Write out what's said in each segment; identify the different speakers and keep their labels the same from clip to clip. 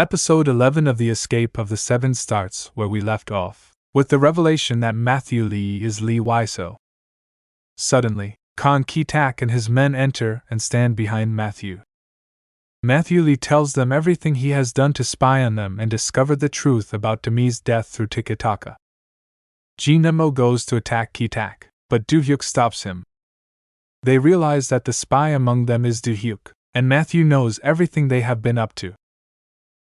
Speaker 1: Episode 11 of The Escape of the Seven starts where we left off, with the revelation that Matthew Lee is Lee Wiseau. Suddenly, Kang Ki-tak and his men enter and stand behind Matthew. Matthew Lee tells them everything he has done to spy on them and discover the truth about Demi's death through Tiki-taka. Ji Nemo goes to attack Ki-tak, but Do-hyuk stops him. They realize that the spy among them is Do-hyuk, and Matthew knows everything they have been up to.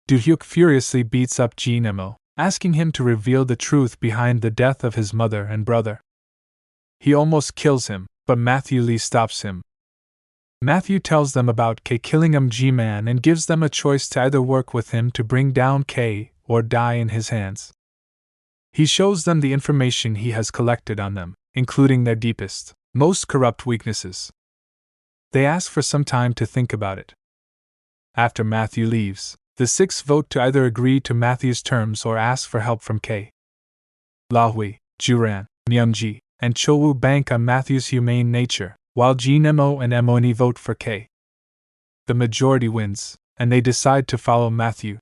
Speaker 1: Do-hyuk furiously beats up Ji Nemo, asking him to reveal the truth behind the death of his mother and brother. He almost kills him, but Matthew Lee stops him. Matthew tells them about K killing Ji-man and gives them a choice to either work with him to bring down K or die in his hands. He shows them the information he has collected on them, including their deepest, most corrupt weaknesses. They ask for some time to think about it. After Matthew leaves, the six vote to either agree to Matthew's terms or ask for help from K. Lahui, Juran, Myungji, and Cho-woo bank on Matthew's humane nature, while Ji Nemo and Emoni vote for K. The majority wins, and they decide to follow Matthew.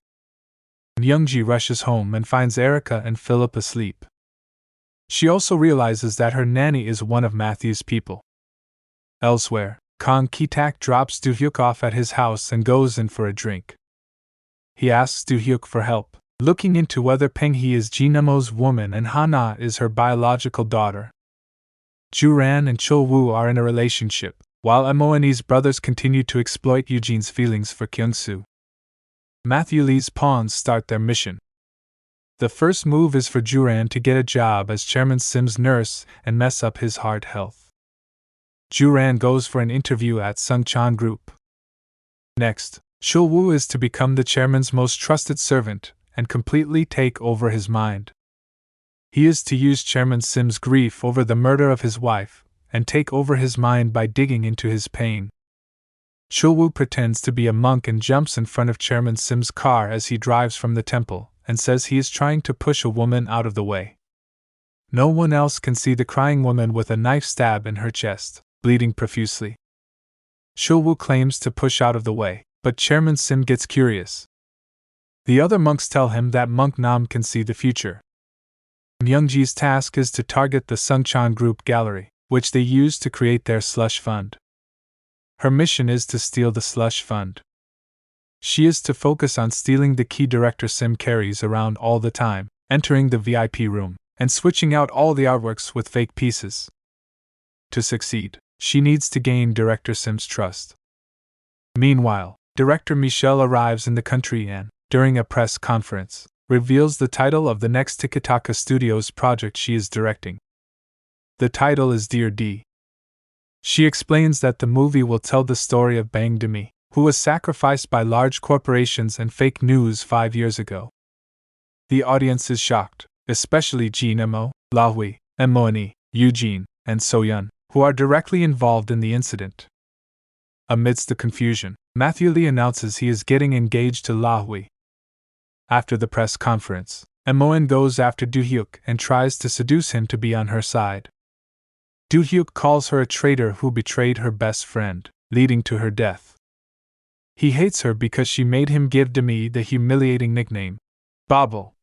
Speaker 1: Myungji rushes home and finds Erica and Philip asleep. She also realizes that her nanny is one of Matthew's people. Elsewhere, Kang Ki-tak drops Do-hyuk off at his house and goes in for a drink. He asks Do-hyuk for help, looking into whether Peng-hee is Ji Nemo's woman and Hana is her biological daughter. Juran and Cho-woo are in a relationship, while Emoni's brothers continue to exploit Eugene's feelings for Kyung-soo. Matthew Lee's pawns start their mission. The first move is for Juran to get a job as Chairman Sim's nurse and mess up his heart health. Juran goes for an interview at Sungchan Group. Next, Cho-woo is to become the chairman's most trusted servant and completely take over his mind. He is to use Chairman Sim's grief over the murder of his wife and take over his mind by digging into his pain. Cho-woo pretends to be a monk and jumps in front of Chairman Sim's car as he drives from the temple and says he is trying to push a woman out of the way. No one else can see the crying woman with a knife stab in her chest, bleeding profusely. Cho-woo claims to push out of the way, but Chairman Sim gets curious. The other monks tell him that Monk Nam can see the future. Myungji's task is to target the Sungchan Group gallery, which they use to create their slush fund. Her mission is to steal the slush fund. She is to focus on stealing the key Director Sim carries around all the time, entering the VIP room, and switching out all the artworks with fake pieces. To succeed, she needs to gain Director Sim's trust. Meanwhile, Director Michelle arrives in the country and, during a press conference, reveals the title of the next Tiki-taka Studios project she is directing. The title is Dear D. She explains that the movie will tell the story of Bang Demi, who was sacrificed by large corporations and fake news 5 years ago. The audience is shocked, especially Ji Nemo, Lahui, Emoni, Eugene, and So-yeon, who are directly involved in the incident. Amidst the confusion, Matthew Lee announces he is getting engaged to Lahui. After the press conference, Emon goes after Do-hyuk and tries to seduce him to be on her side. Do-hyuk calls her a traitor who betrayed her best friend, leading to her death. He hates her because she made him give Demi the humiliating nickname, Bobble.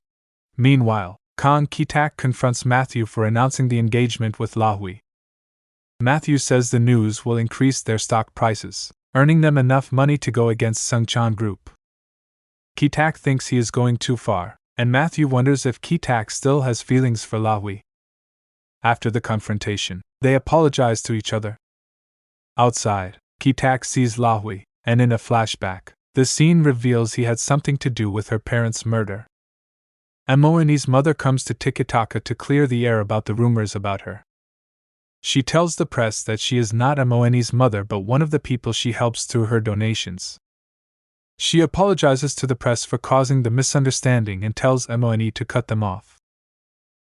Speaker 1: Meanwhile, Kang Ki-tak confronts Matthew for announcing the engagement with Lahui. Matthew says the news will increase their stock prices, earning them enough money to go against Sungchan Group. Ki-tak thinks he is going too far, and Matthew wonders if Ki-tak still has feelings for Lahui. After the confrontation, they apologize to each other. Outside, Ki-tak sees Lahui, and in a flashback, the scene reveals he had something to do with her parents' murder. Emoni's mother comes to Tiki-taka to clear the air about the rumors about her. She tells the press that she is not Emoni's mother but one of the people she helps through her donations. She apologizes to the press for causing the misunderstanding and tells Emoni to cut them off.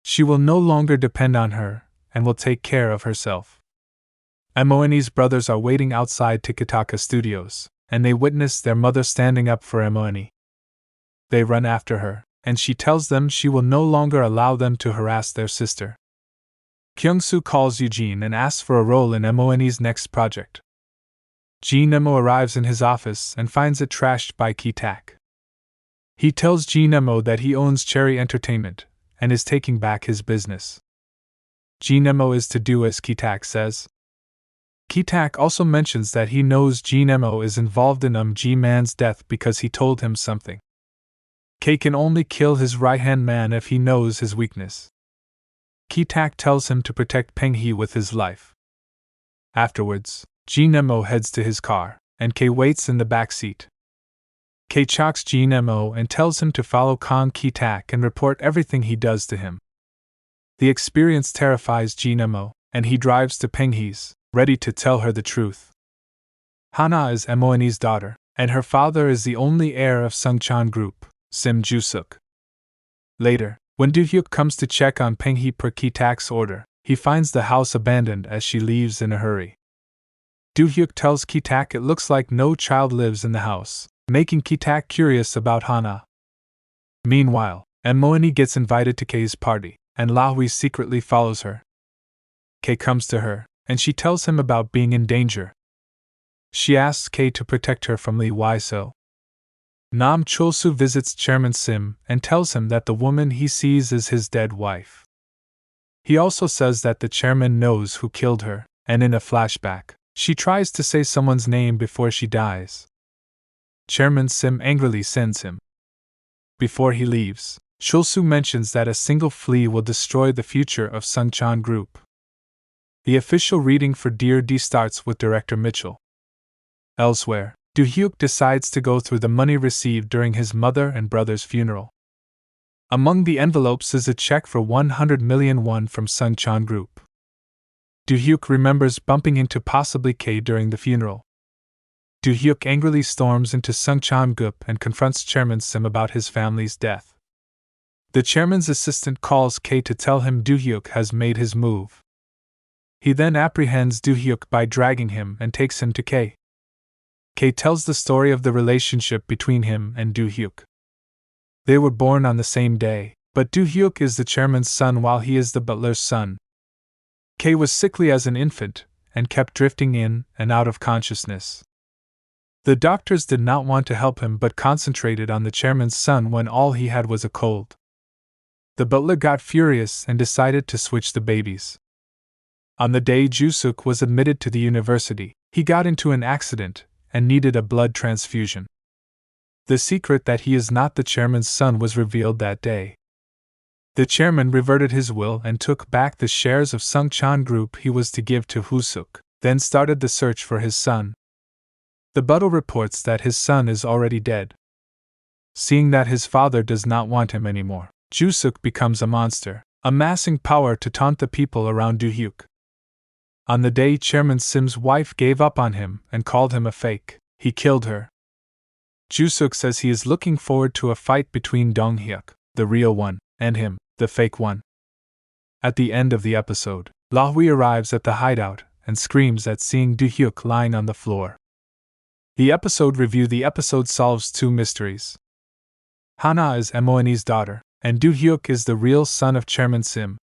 Speaker 1: She will no longer depend on her and will take care of herself. Emoni's brothers are waiting outside Tiki-taka Studios, and they witness their mother standing up for Emoni. They run after her, and she tells them she will no longer allow them to harass their sister. Kyung-soo calls Eugene and asks for a role in Emoni's next project. Ji Nemo arrives in his office and finds it trashed by Ki-tak. He tells Nemo that he owns Cherry Entertainment and is taking back his business. Nemo is to do as Kitak says. Kitak also mentions that he knows Nemo is involved in G-Man's death because he told him something. K can only kill his right-hand man if he knows his weakness. Kitak tells him to protect Peng He with his life. Afterwards, Nemo heads to his car, and K waits in the back seat. K chocks Nemo and tells him to follow Kong Kitak and report everything he does to him. The experience terrifies Nemo, and he drives to Peng He's, ready to tell her the truth. Hana is Moeni's daughter, and her father is the only heir of Sungchan Group, Sim Jusuk. Later, when Do-hyuk comes to check on Peng He per Kitak's order, he finds the house abandoned as she leaves in a hurry. Do-hyuk tells Kitak it looks like no child lives in the house, making Kitak curious about Hana. Meanwhile, Moeni gets invited to K's party, and Lahui secretly follows her. K comes to her, and she tells him about being in danger. She asks K to protect her from Lee Waiso. Nam Chulsu visits Chairman Sim and tells him that the woman he sees is his dead wife. He also says that the chairman knows who killed her, and in a flashback, she tries to say someone's name before she dies. Chairman Sim angrily sends him. Before he leaves, Chulsu mentions that a single flea will destroy the future of Sungchan Group. The official reading for Dear D starts with Director Mitchell. Elsewhere, Do-hyuk decides to go through the money received during his mother and brother's funeral. Among the envelopes is a check for 100 million won from Sungchan Group. Do-hyuk remembers bumping into possibly K during the funeral. Do-hyuk angrily storms into Sungchan Group and confronts Chairman Sim about his family's death. The chairman's assistant calls K to tell him Do-hyuk has made his move. He then apprehends Do-hyuk by dragging him and takes him to K. K tells the story of the relationship between him and Do-hyuk. They were born on the same day, but Do-hyuk is the chairman's son while he is the butler's son. K was sickly as an infant, and kept drifting in and out of consciousness. The doctors did not want to help him but concentrated on the chairman's son when all he had was a cold. The butler got furious and decided to switch the babies. On the day Jusuk was admitted to the university, he got into an accident and needed a blood transfusion. The secret that he is not the chairman's son was revealed that day. The chairman reverted his will and took back the shares of Sungchan Group he was to give to Husuk, then started the search for his son. The butler reports that his son is already dead. Seeing that his father does not want him anymore, Jusuk becomes a monster, amassing power to taunt the people around Do-hyuk. On the day Chairman Sim's wife gave up on him and called him a fake, he killed her. Jusuk says he is looking forward to a fight between Dong-hyuk, the real one, and him, the fake one. At the end of the episode, Lahui arrives at the hideout and screams at seeing Do-hyuk lying on the floor. The episode review. The episode solves two mysteries. Hana is Moeni's daughter, and Do-hyuk is the real son of Chairman Sim.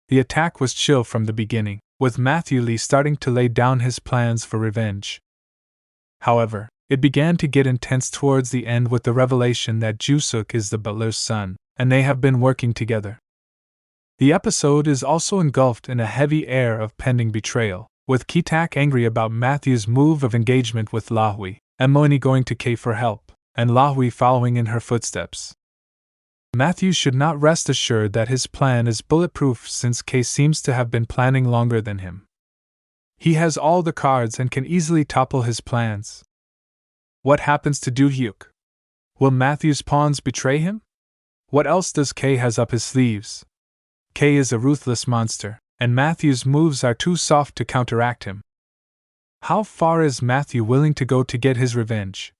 Speaker 1: The attack was chill from the beginning, with Matthew Lee starting to lay down his plans for revenge. However, it began to get intense towards the end with the revelation that Jusuk is the butler's son, and they have been working together. The episode is also engulfed in a heavy air of pending betrayal, with Kitak angry about Matthew's move of engagement with Lahui, Moeni going to K for help, and Lahui following in her footsteps. Matthew should not rest assured that his plan is bulletproof since K seems to have been planning longer than him. He has all the cards and can easily topple his plans. What happens to Do-hyuk? Will Matthew's pawns betray him? What else does K has up his sleeves? K is a ruthless monster, and Matthew's moves are too soft to counteract him. How far is Matthew willing to go to get his revenge?